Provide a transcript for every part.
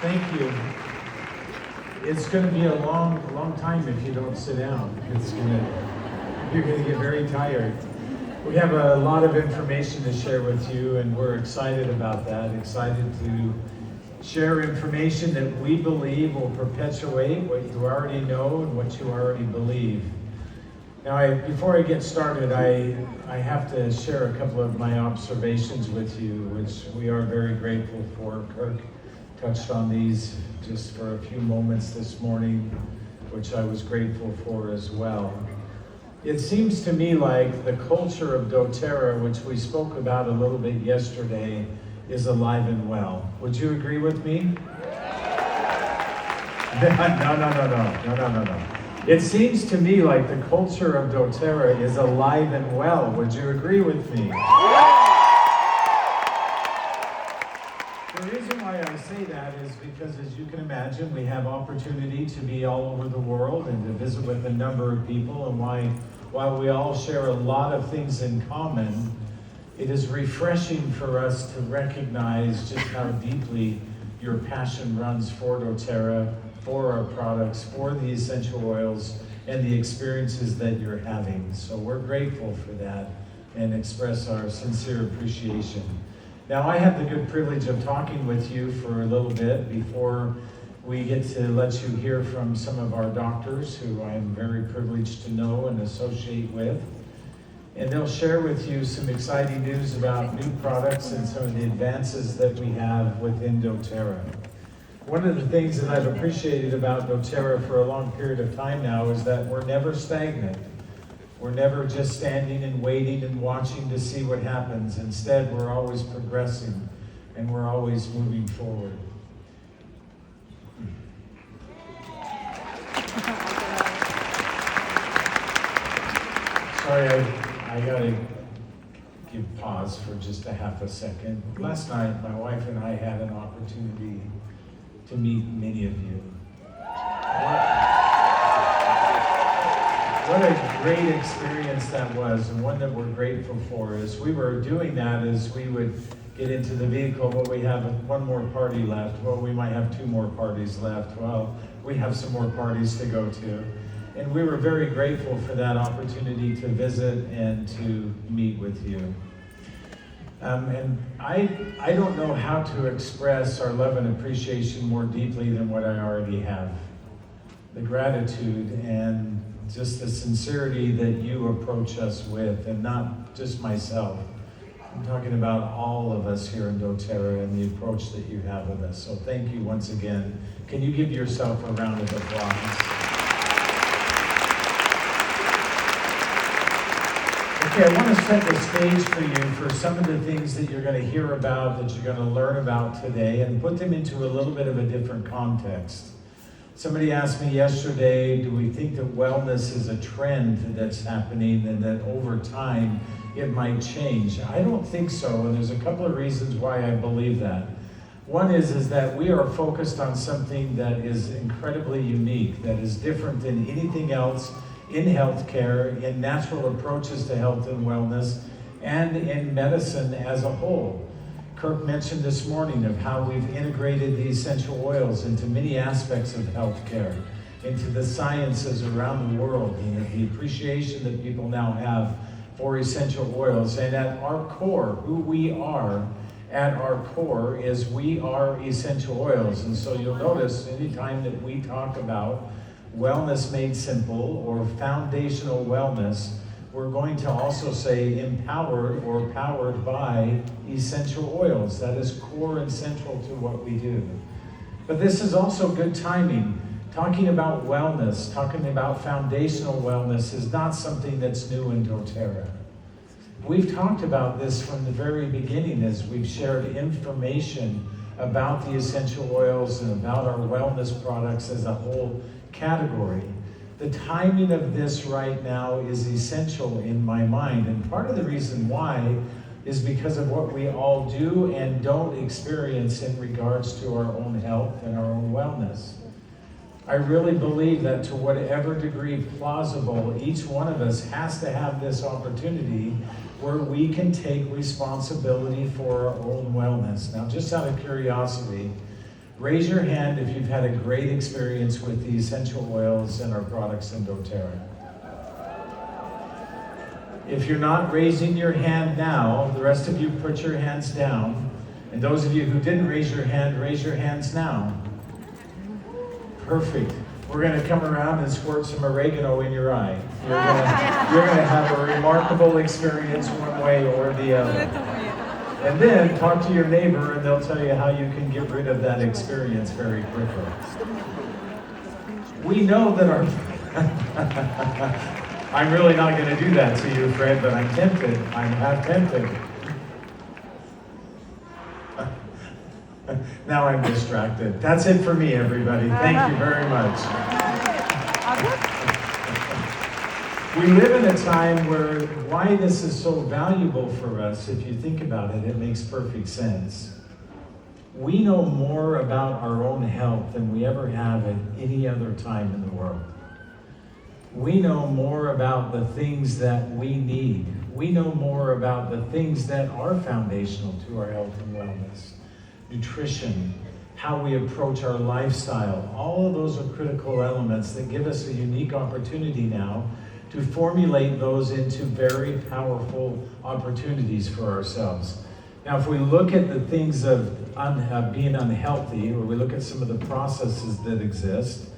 Thank you. It's going to be a long time if you don't sit down. You're going to get very tired. We have a lot of information to share with you, and we're excited about that. Excited to share information that we believe will perpetuate what you already know and what you already believe. Now, before I get started, I have to share a couple of my observations with you, which we are very grateful for. Kirk touched on these just for a few moments this morning, which I was grateful for as well. It seems to me like the culture of doTERRA, which we spoke about a little bit yesterday, is alive and well. Would you agree with me? No. It seems to me like the culture of doTERRA is alive and well. Would you agree with me? The reason why I say that is because, as you can imagine, we have opportunity to be all over the world and to visit with a number of people. And while we all share a lot of things in common, it is refreshing for us to recognize just how deeply your passion runs for doTERRA, for our products, for the essential oils, and the experiences that you're having. So we're grateful for that and express our sincere appreciation. Now, I have the good privilege of talking with you for a little bit before we get to let you hear from some of our doctors who I'm very privileged to know and associate with. And they'll share with you some exciting news about new products and some of the advances that we have within doTERRA. One of the things that I've appreciated about doTERRA for a long period of time now is that we're never stagnant. We're never just standing and waiting and watching to see what happens. Instead, we're always progressing and we're always moving forward. Sorry, I gotta give pause for just a half a second. Last night, my wife and I had an opportunity to meet many of you. What a great experience that was, and one that we're grateful for. As we were doing that, as we would get into the vehicle, well, we have one more party left. Well, we might have two more parties left. Well, we have some more parties to go to. And we were very grateful for that opportunity to visit and to meet with you. And I don't know how to express our love and appreciation more deeply than what I already have. The gratitude and just the sincerity that you approach us with, and not just myself. I'm talking about all of us here in doTERRA and the approach that you have with us. So thank you once again. Can you give yourself a round of applause? Okay, I want to set the stage for you for some of the things that you're going to hear about, that you're going to learn about today, and put them into a little bit of a different context. Somebody asked me yesterday, do we think that wellness is a trend that's happening and that over time it might change? I don't think so, and there's a couple of reasons why I believe that. One is that we are focused on something that is incredibly unique, that is different than anything else in healthcare, in natural approaches to health and wellness, and in medicine as a whole. Kirk mentioned this morning of how we've integrated the essential oils into many aspects of healthcare, into the sciences around the world, and the appreciation that people now have for essential oils. And at our core, who we are, at our core is we are essential oils. And so you'll notice anytime that we talk about wellness made simple or foundational wellness, we're going to also say empowered or powered by essential oils. That is core and central to what we do. But this is also good timing. Talking about wellness, talking about foundational wellness is not something that's new in doTERRA. We've talked about this from the very beginning as we've shared information about the essential oils and about our wellness products as a whole category. The timing of this right now is essential in my mind, and part of the reason why is because of what we all do and don't experience in regards to our own health and our own wellness. I really believe that to whatever degree plausible, each one of us has to have this opportunity where we can take responsibility for our own wellness. Now, just out of curiosity, Raise your hand if you've had a great experience with the essential oils and our products in doTERRA. If you're not raising your hand now, the rest of you put your hands down. And those of you who didn't raise your hands now. Perfect. We're going to come around and squirt some oregano in your eye. You're going to have a remarkable experience one way or the other. And then talk to your neighbor and they'll tell you how you can get rid of that experience very quickly. We know that our... I'm really not going to do that to you, Fred, but I'm tempted. I'm half tempted. Now I'm distracted. That's it for me, everybody. Thank you very much. We live in a time where why this is so valuable for us, if you think about it, it makes perfect sense. We know more about our own health than we ever have at any other time in the world. We know more about the things that we need. We know more about the things that are foundational to our health and wellness. Nutrition, how we approach our lifestyle, all of those are critical elements that give us a unique opportunity now to formulate those into very powerful opportunities for ourselves. Now, if we look at the things of being unhealthy, or we look at some of the processes that exist,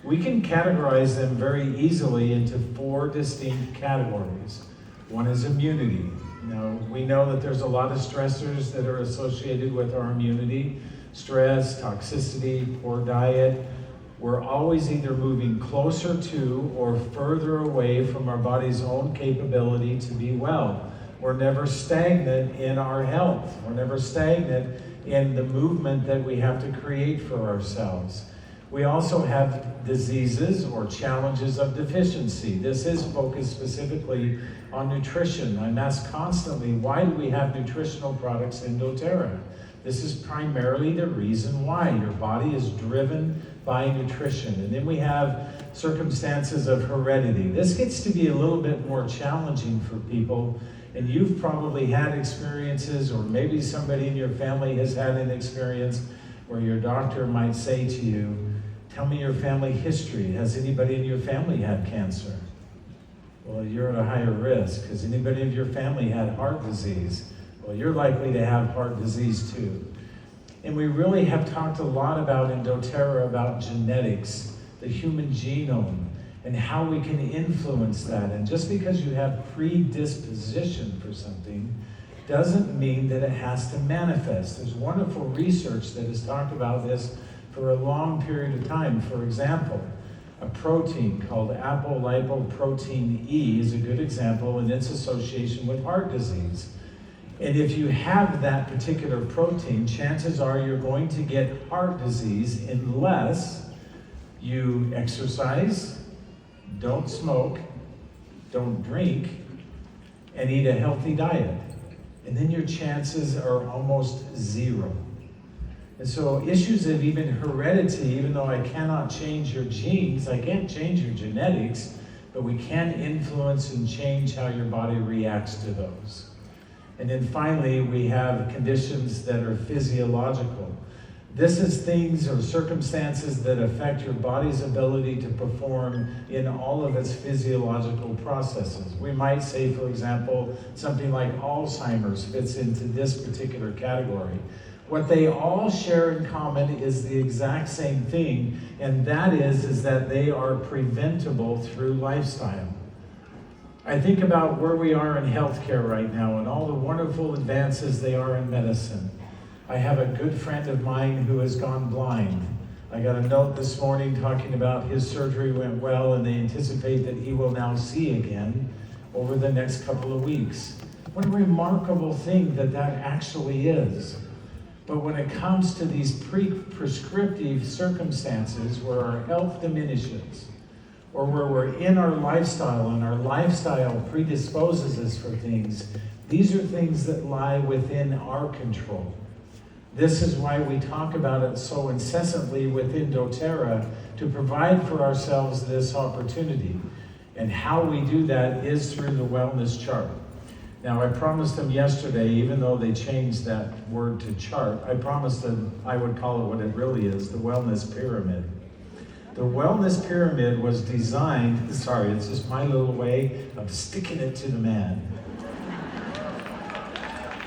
we can categorize them very easily into 4 distinct categories. One is immunity. Now, we know that there's a lot of stressors that are associated with our immunity. Stress, toxicity, poor diet. We're always either moving closer to or further away from our body's own capability to be well. We're never stagnant in our health. We're never stagnant in the movement that we have to create for ourselves. We also have diseases or challenges of deficiency. This is focused specifically on nutrition. I'm asked constantly, why do we have nutritional products in doTERRA? This is primarily the reason why. Your body is driven by nutrition. And then we have circumstances of heredity. This gets to be a little bit more challenging for people, and you've probably had experiences, or maybe somebody in your family has had an experience where your doctor might say to you, tell me your family history. Has anybody in your family had cancer? Well, you're at a higher risk. Has anybody in your family had heart disease? Well, you're likely to have heart disease too. And we really have talked a lot about in doTERRA about genetics, the human genome, and how we can influence that. And just because you have predisposition for something doesn't mean that it has to manifest. There's wonderful research that has talked about this for a long period of time. For example, a protein called apolipoprotein E is a good example in its association with heart disease. And if you have that particular protein, chances are you're going to get heart disease unless you exercise, don't smoke, don't drink, and eat a healthy diet. And then your chances are almost zero. And so issues of even heredity, even though I cannot change your genes, I can't change your genetics, but we can influence and change how your body reacts to those. And then finally, we have conditions that are physiological. This is things or circumstances that affect your body's ability to perform in all of its physiological processes. We might say, for example, something like Alzheimer's fits into this particular category. What they all share in common is the exact same thing, and that is that they are preventable through lifestyle. I think about where we are in healthcare right now and all the wonderful advances they are in medicine. I have a good friend of mine who has gone blind. I got a note this morning talking about his surgery went well and they anticipate that he will now see again over the next couple of weeks. What a remarkable thing that actually is. But when it comes to these prescriptive circumstances where our health diminishes, or where we're in our lifestyle and our lifestyle predisposes us for things, these are things that lie within our control. This is why we talk about it so incessantly within doTERRA, to provide for ourselves this opportunity. And how we do that is through the wellness chart. Now, I promised them yesterday, even though they changed that word to chart, I promised them I would call it what it really is, the wellness pyramid. The wellness pyramid was designed, sorry, it's just my little way of sticking it to the man.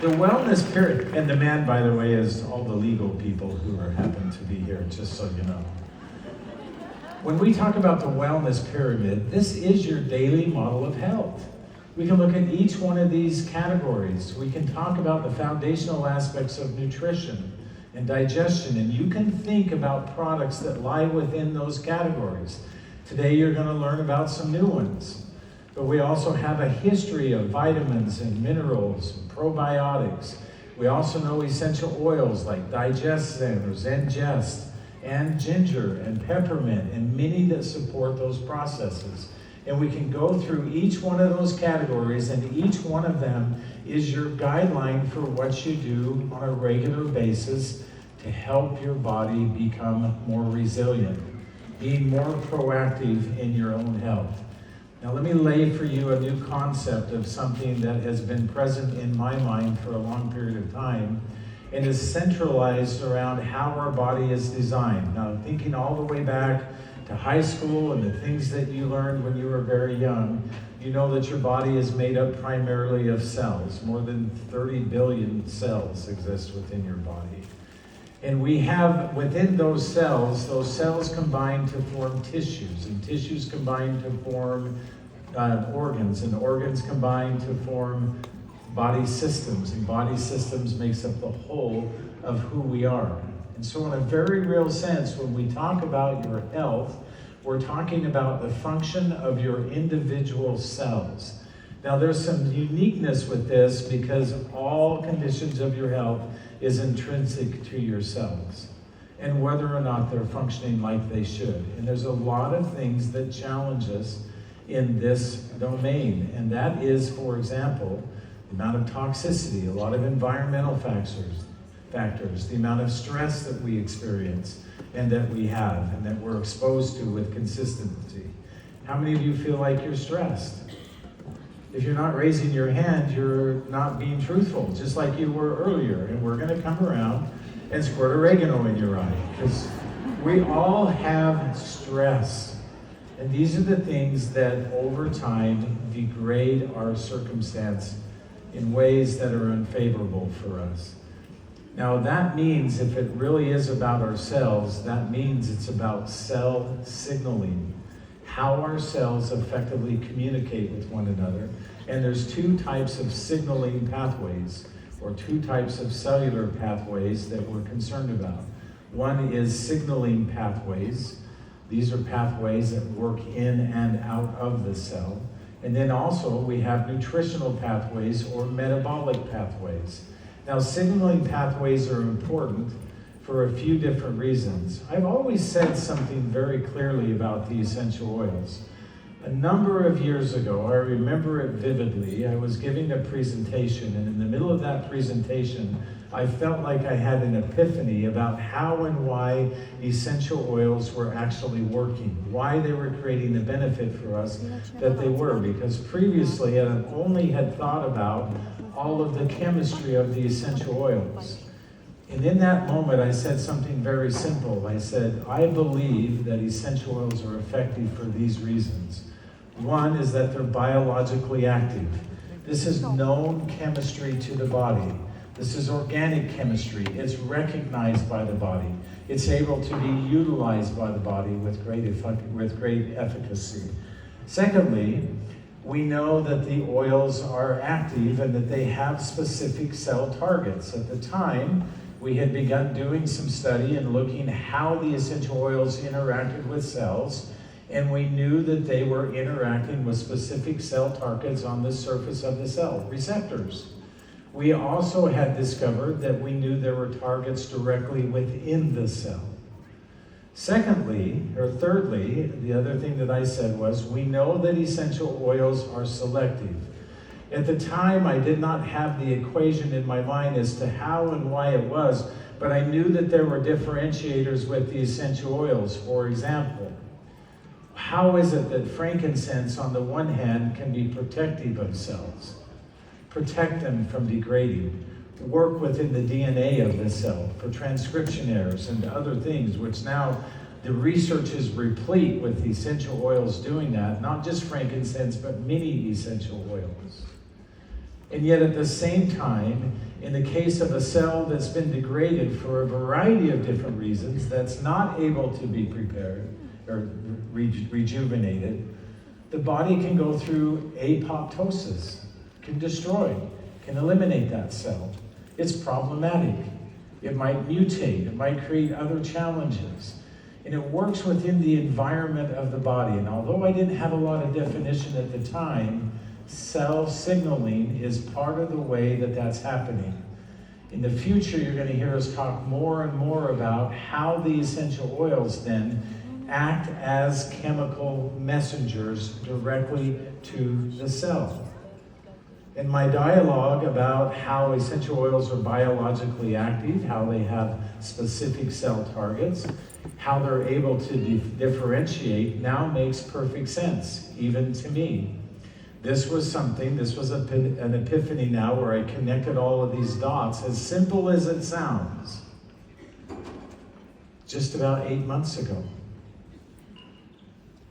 The wellness pyramid, and the man, by the way, is all the legal people who happen to be here, just so you know. When we talk about the wellness pyramid, this is your daily model of health. We can look at each one of these categories. We can talk about the foundational aspects of nutrition and digestion, and you can think about products that lie within those categories. Today you're going to learn about some new ones, but we also have a history of vitamins and minerals and probiotics. We also know essential oils like Digest-Zen or Zengest, and ginger and peppermint, and many that support those processes. And we can go through each one of those categories, and each one of them is your guideline for what you do on a regular basis to help your body become more resilient, being more proactive in your own health. Now let me lay for you a new concept of something that has been present in my mind for a long period of time and is centralized around how our body is designed. Now, thinking all the way back to high school and the things that you learned when you were very young, you know that your body is made up primarily of cells. More than 30 billion cells exist within your body. And we have within those cells combine to form tissues, and tissues combine to form organs, and organs combine to form body systems, and body systems makes up the whole of who we are. And so in a very real sense, when we talk about your health, we're talking about the function of your individual cells. Now there's some uniqueness with this because all conditions of your health is intrinsic to your cells and whether or not they're functioning like they should. And there's a lot of things that challenge us in this domain. And that is, for example, the amount of toxicity, a lot of environmental factors, the amount of stress that we experience and that we have and that we're exposed to with consistency. How many of you feel like you're stressed? If you're not raising your hand, you're not being truthful, just like you were earlier. And we're going to come around and squirt oregano in your eye, because we all have stress. And these are the things that over time degrade our circumstance in ways that are unfavorable for us. Now that means if it really is about ourselves, that means it's about cell signaling, how our cells effectively communicate with one another. And there's two types of signaling pathways, or two types of cellular pathways that we're concerned about. One is signaling pathways. These are pathways that work in and out of the cell. And then also we have nutritional pathways or metabolic pathways. Now, signaling pathways are important for a few different reasons. I've always said something very clearly about the essential oils. A number of years ago, I remember it vividly, I was giving a presentation, and in the middle of that presentation, I felt like I had an epiphany about how and why essential oils were actually working, why they were creating the benefit for us that they were, because previously I only had thought about all of the chemistry of the essential oils. And in that moment, I said something very simple. I said, I believe that essential oils are effective for these reasons. One is that they're biologically active. This is known chemistry to the body. This is organic chemistry. It's recognized by the body. It's able to be utilized by the body with great efficacy. Secondly, we know that the oils are active and that they have specific cell targets. At the time, we had begun doing some study and looking how the essential oils interacted with cells, and we knew that they were interacting with specific cell targets on the surface of the cell, receptors. We also had discovered that we knew there were targets directly within the cell. Thirdly, the other thing that I said was, we know that essential oils are selective. At the time, I did not have the equation in my mind as to how and why it was, but I knew that there were differentiators with the essential oils. For example, how is it that frankincense, on the one hand, can be protective of cells? protect them from degrading, work within the DNA of the cell for transcription errors and other things, which now the research is replete with essential oils doing that, not just frankincense, but many essential oils. And yet at the same time, in the case of a cell that's been degraded for a variety of different reasons, that's not able to be prepared or rejuvenated, the body can go through apoptosis, can destroy, can eliminate that cell. It's problematic. It might mutate, it might create other challenges. And it works within the environment of the body. And although I didn't have a lot of definition at the time, cell signaling is part of the way that that's happening. In the future, you're going to hear us talk more and more about how the essential oils then act as chemical messengers directly to the cell. In my dialogue about how essential oils are biologically active, how they have specific cell targets, how they're able to differentiate, now makes perfect sense, even to me. This was an epiphany now where I connected all of these dots, as simple as it sounds, just about 8 months ago.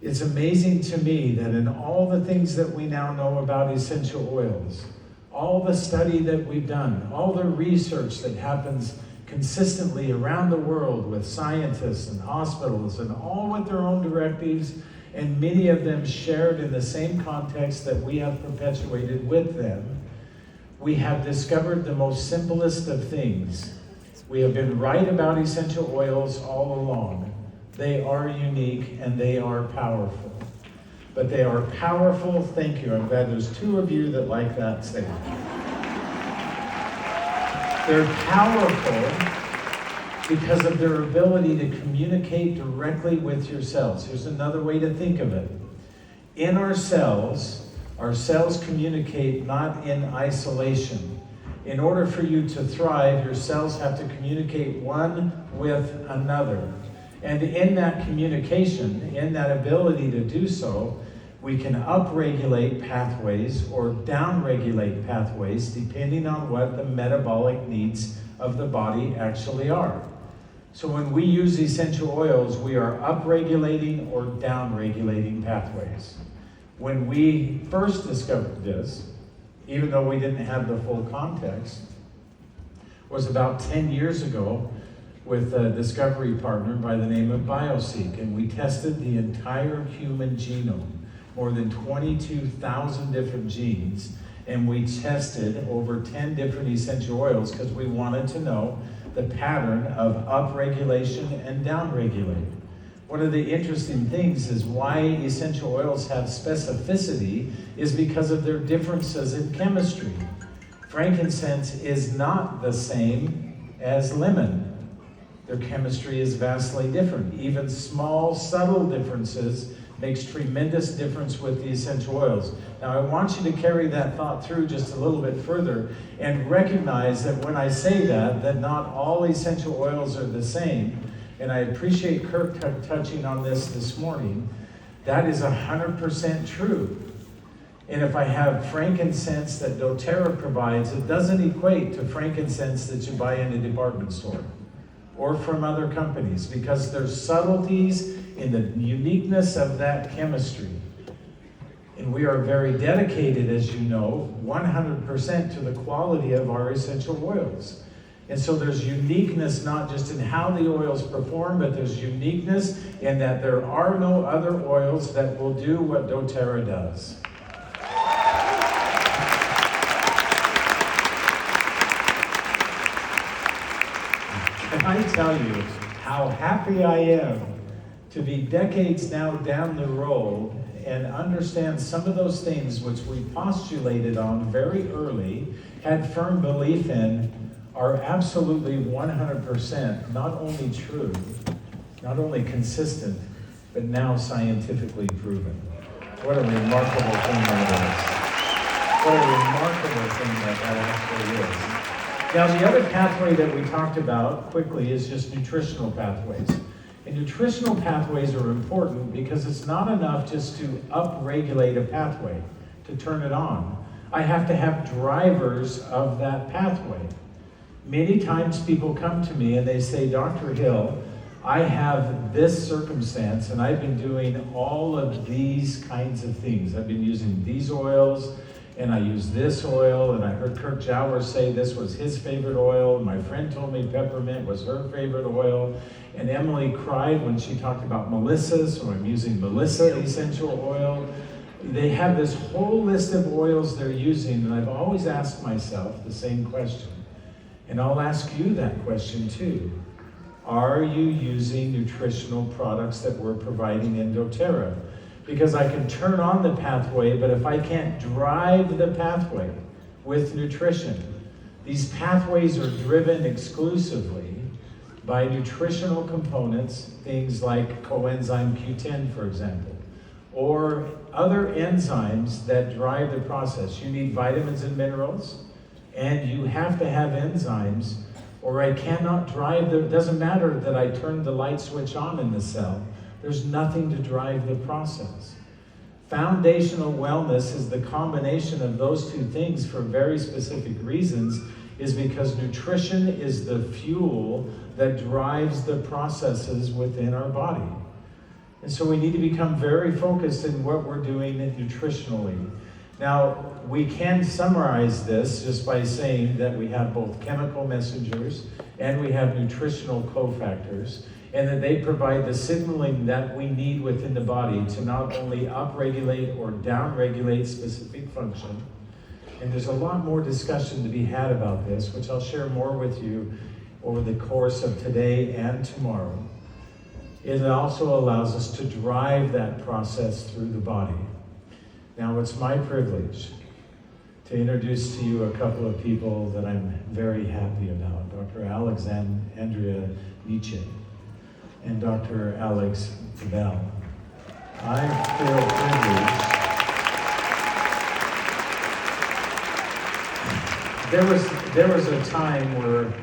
It's amazing to me that in all the things that we now know about essential oils, all the study that we've done, all the research that happens consistently around the world with scientists and hospitals and all with their own directives, and many of them shared in the same context that we have perpetuated with them, we have discovered the most simplest of things. We have been right about essential oils all along. They are unique and they are powerful. But they are powerful, thank you, I'm glad there's 2 of you that like that statement. They're powerful because of their ability to communicate directly with your cells. Here's another way to think of it. In our cells communicate not in isolation. In order for you to thrive, your cells have to communicate one with another. And in that communication, in that ability to do so, we can upregulate pathways or downregulate pathways depending on what the metabolic needs of the body actually are. So when we use essential oils, we are upregulating or downregulating pathways. When we first discovered this, even though we didn't have the full context, was about 10 years ago with a discovery partner by the name of BioSeq, and we tested the entire human genome, more than 22,000 different genes, and we tested over 10 different essential oils because we wanted to know the pattern of upregulation and downregulation. One of the interesting things is why essential oils have specificity is because of their differences in chemistry. Frankincense is not the same as lemon. Their chemistry is vastly different. Even small, subtle differences makes tremendous difference with the essential oils. Now, I want you to carry that thought through just a little bit further and recognize that when I say that not all essential oils are the same, and I appreciate Kirk touching on this morning, that is 100% true. And if I have frankincense that doTERRA provides, it doesn't equate to frankincense that you buy in a department store or from other companies, because there's subtleties in the uniqueness of that chemistry. And we are very dedicated, as you know, 100% to the quality of our essential oils. And so there's uniqueness not just in how the oils perform, but there's uniqueness in that there are no other oils that will do what doTERRA does. Can I tell you how happy I am to be decades now down the road and understand some of those things which we postulated on very early, had firm belief in, are absolutely 100% not only true, not only consistent, but now scientifically proven. What a remarkable thing that is. What a remarkable thing that actually is. Now, the other pathway that we talked about quickly is just nutritional pathways. And nutritional pathways are important because it's not enough just to upregulate a pathway, to turn it on. I have to have drivers of that pathway. Many times people come to me and they say, Dr. Hill, I have this circumstance and I've been doing all of these kinds of things. I've been using these oils and I use this oil, and I heard Kirk Jauer say this was his favorite oil. My friend told me peppermint was her favorite oil. And Emily cried when she talked about Melissa, so I'm using Melissa essential oil. They have this whole list of oils they're using, and I've always asked myself the same question. And I'll ask you that question too. Are you using nutritional products that we're providing in doTERRA? Because I can turn on the pathway, but if I can't drive the pathway with nutrition, these pathways are driven exclusively by nutritional components, things like coenzyme Q10, for example, or other enzymes that drive the process. You need vitamins and minerals, and you have to have enzymes, or I cannot drive it doesn't matter that I turn the light switch on in the cell. There's nothing to drive the process. Foundational wellness is the combination of those two things for very specific reasons, is because nutrition is the fuel that drives the processes within our body. And so we need to become very focused in what we're doing nutritionally. Now, we can summarize this just by saying that we have both chemical messengers and we have nutritional cofactors, and that they provide the signaling that we need within the body to not only upregulate or downregulate specific function. And there's a lot more discussion to be had about this, which I'll share more with you over the course of today and tomorrow. It also allows us to drive that process through the body. Now, it's my privilege to introduce to you a couple of people that I'm very happy about. Dr. Alexandria Nietzsche and Dr. Alex Bell. I feel privileged. There was a time where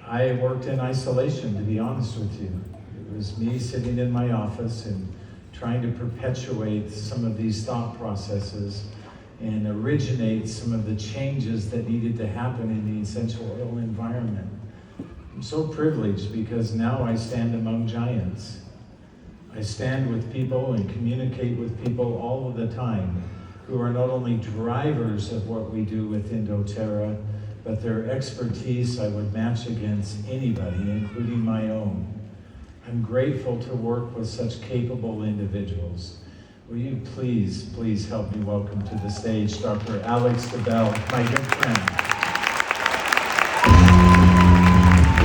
I worked in isolation, to be honest with you. It was me sitting in my office and trying to perpetuate some of these thought processes and originate some of the changes that needed to happen in the essential oil environment. I'm so privileged because now I stand among giants. I stand with people and communicate with people all of the time who are not only drivers of what we do within doTERRA, but their expertise I would match against anybody, including my own. I'm grateful to work with such capable individuals. Will you please help me welcome to the stage Dr. Alex Bell, my good friend.